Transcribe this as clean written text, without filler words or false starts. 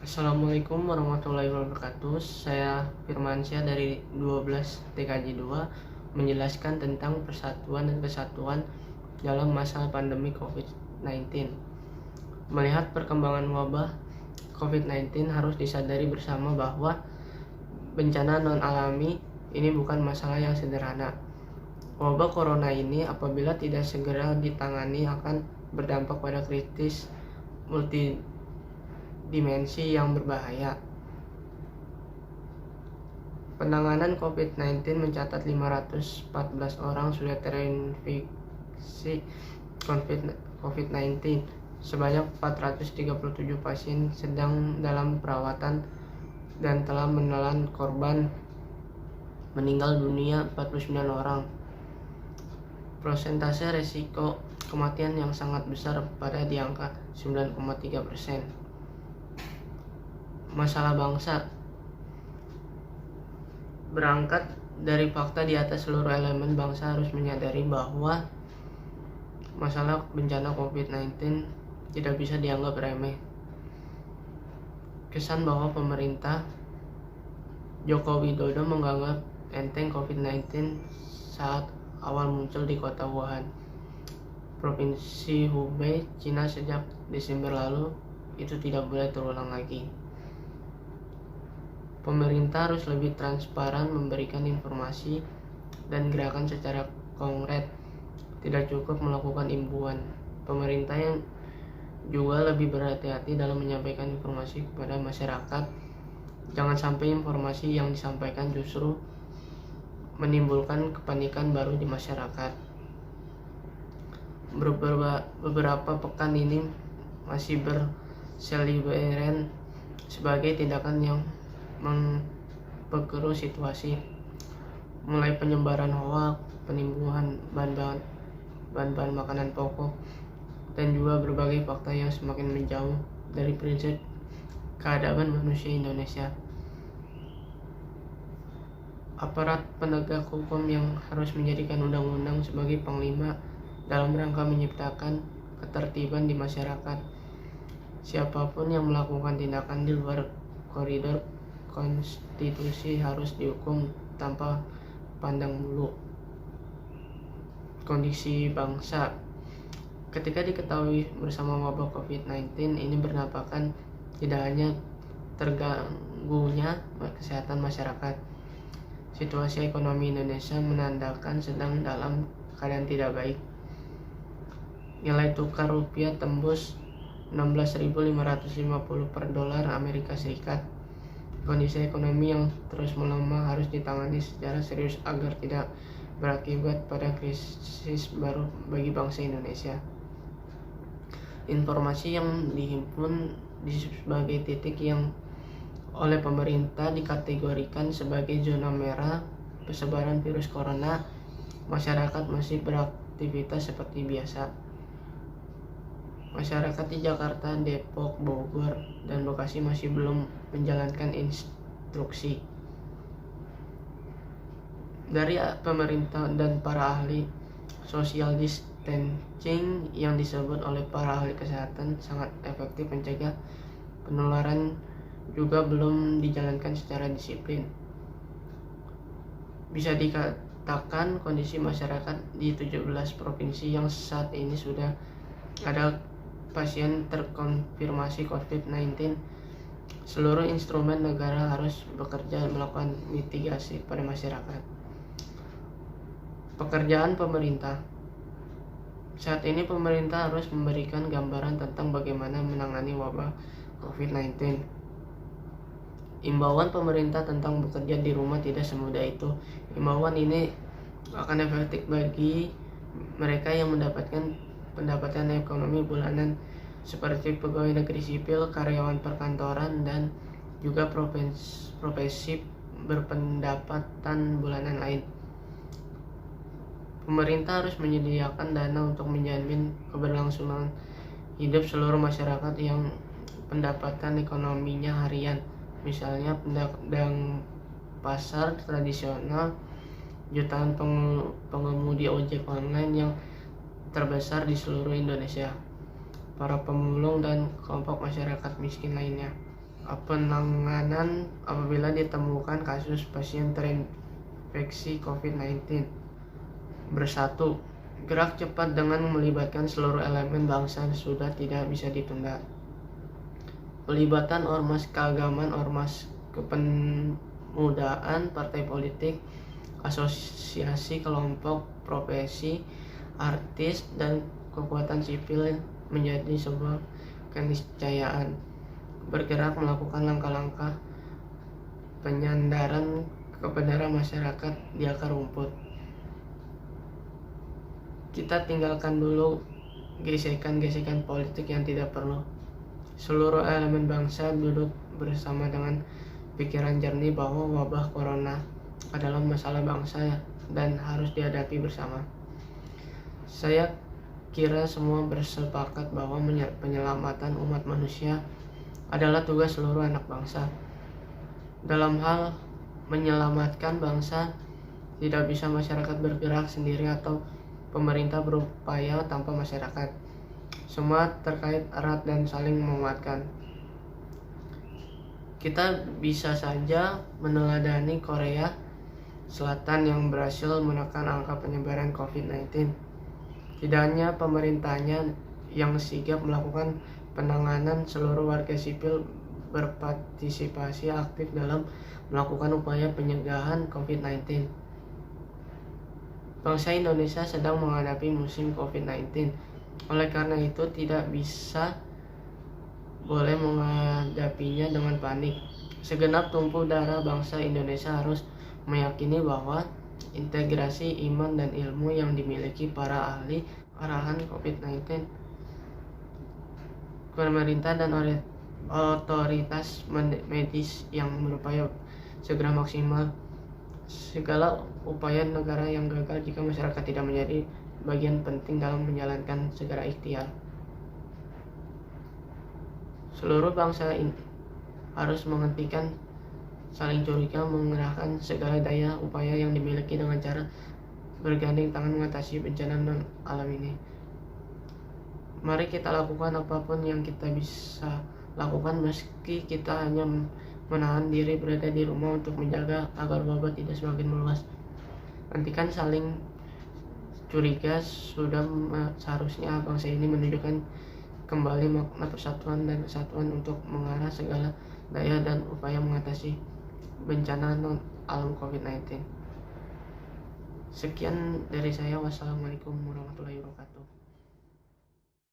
Assalamualaikum warahmatullahi wabarakatuh. Saya Firmansyah dari 12 TKJ 2 menjelaskan tentang persatuan dan kesatuan dalam masa pandemi COVID-19. Melihat perkembangan wabah COVID-19, harus disadari bersama bahwa bencana non-alami ini bukan masalah yang sederhana. Wabah corona ini apabila tidak segera ditangani akan berdampak pada kritis multidimensi yang berbahaya. Penanganan COVID-19 mencatat 514 orang sudah terinfeksi COVID-19. Sebanyak 437 pasien sedang dalam perawatan dan telah menelan korban meninggal dunia 49 orang. Persentase resiko kematian yang sangat besar pada di angka 9,3%. Masalah bangsa. Berangkat dari fakta di atas, seluruh elemen bangsa harus menyadari bahwa masalah bencana COVID-19 tidak bisa dianggap remeh. Kesan bahwa pemerintah Joko Widodo menganggap enteng COVID-19 saat awal muncul di kota Wuhan, Provinsi Hubei, Cina sejak Desember lalu, itu tidak boleh terulang lagi. Pemerintah harus lebih transparan memberikan informasi dan gerakan secara konkret. Tidak cukup melakukan imbauan. Pemerintah yang juga lebih berhati-hati dalam menyampaikan informasi kepada masyarakat. Jangan sampai informasi yang disampaikan justru menimbulkan kepanikan baru di masyarakat. Beberapa pekan ini masih berseliweran sebagai tindakan yang memperkeruh situasi, mulai penyebaran hoaks, penimbunan bahan-bahan makanan pokok, dan juga berbagai fakta yang semakin menjauh dari prinsip keadaban manusia Indonesia. Aparat penegak hukum yang harus menjadikan undang-undang sebagai panglima dalam rangka menciptakan ketertiban di masyarakat. Siapapun yang melakukan tindakan di luar koridor konstitusi harus dihukum tanpa pandang bulu. Kondisi bangsa. Ketika diketahui bersama wabah COVID-19 ini berdampak tidak hanya terganggunya kesehatan masyarakat, situasi ekonomi Indonesia menandakan sedang dalam keadaan tidak baik. Nilai tukar rupiah tembus 16.550 per dolar Amerika Serikat. Kondisi ekonomi yang terus melemah harus ditangani secara serius agar tidak berakibat pada krisis baru bagi bangsa Indonesia. Informasi yang dihimpun di sebagai titik yang oleh pemerintah dikategorikan sebagai zona merah persebaran virus corona, masyarakat masih beraktivitas seperti biasa. Masyarakat di Jakarta, Depok, Bogor, dan Bekasi masih belum menjalankan instruksi dari pemerintah dan para ahli. Social distancing yang disebut oleh para ahli kesehatan sangat efektif mencegah penularan juga belum dijalankan secara disiplin. Bisa dikatakan kondisi masyarakat di 17 provinsi yang saat ini sudah ada pasien terkonfirmasi COVID-19, seluruh instrumen negara harus bekerja melakukan mitigasi pada masyarakat. Pekerjaan pemerintah. Saat ini pemerintah harus memberikan gambaran tentang bagaimana menangani wabah COVID-19. Imbauan pemerintah tentang bekerja di rumah tidak semudah itu. Imbauan ini akan efektif bagi mereka yang mendapatkan pendapatan ekonomi bulanan seperti pegawai negeri sipil, karyawan perkantoran, dan juga profesi berpendapatan bulanan lain. Pemerintah harus menyediakan dana untuk menjamin keberlangsungan hidup seluruh masyarakat yang pendapatan ekonominya harian, misalnya pedagang pasar tradisional, jutaan pengemudi ojek online yang terbesar di seluruh Indonesia, para pemulung dan kelompok masyarakat miskin lainnya. penanganan apabila ditemukan kasus pasien terinfeksi COVID-19. Bersatu, gerak cepat dengan melibatkan seluruh elemen bangsa sudah tidak bisa ditunda. Pelibatan ormas keagamaan, ormas kepemudaan, partai politik, asosiasi, kelompok profesi, artis, dan kekuatan sipil menjadi sebuah keniscayaan. Bergerak melakukan langkah-langkah penyandaran kebenaran masyarakat di akar rumput. Kita tinggalkan dulu gesekan-gesekan politik yang tidak perlu. Seluruh elemen bangsa duduk bersama dengan pikiran jernih bahwa wabah corona adalah masalah bangsa dan harus dihadapi bersama. Saya kira semua bersepakat bahwa penyelamatan umat manusia adalah tugas seluruh anak bangsa. Dalam hal menyelamatkan bangsa, tidak bisa masyarakat bergerak sendiri atau pemerintah berupaya tanpa masyarakat. Semua terkait erat dan saling menguatkan. Kita bisa saja meneladani Korea Selatan yang berhasil menekan angka penyebaran COVID-19. Tidak hanya pemerintahnya yang sigap melakukan penanganan, seluruh warga sipil berpartisipasi aktif dalam melakukan upaya pencegahan COVID-19. Bangsa Indonesia sedang menghadapi musim COVID-19. Oleh karena itu tidak boleh menghadapinya dengan panik. Segenap tumpul darah bangsa Indonesia harus meyakini bahwa integrasi iman dan ilmu yang dimiliki para ahli arahan COVID-19, pemerintah dan otoritas medis yang berupaya segera maksimal segala upaya negara yang gagal jika masyarakat tidak menjadi bagian penting dalam menjalankan segala ikhtiar. Seluruh bangsa harus menghentikan saling curiga, mengerahkan segala daya upaya yang dimiliki dengan cara bergandeng tangan mengatasi bencana non alam ini. Mari kita lakukan apapun yang kita bisa lakukan, meski kita hanya menahan diri berada di rumah untuk menjaga agar wabah tidak semakin meluas. Hentikan saling curiga. Sudah seharusnya bangsa ini menunjukkan kembali makna persatuan dan kesatuan untuk mengarah segala daya dan upaya mengatasi bencana non alam COVID-19. Sekian dari saya. Wassalamualaikum warahmatullahi wabarakatuh.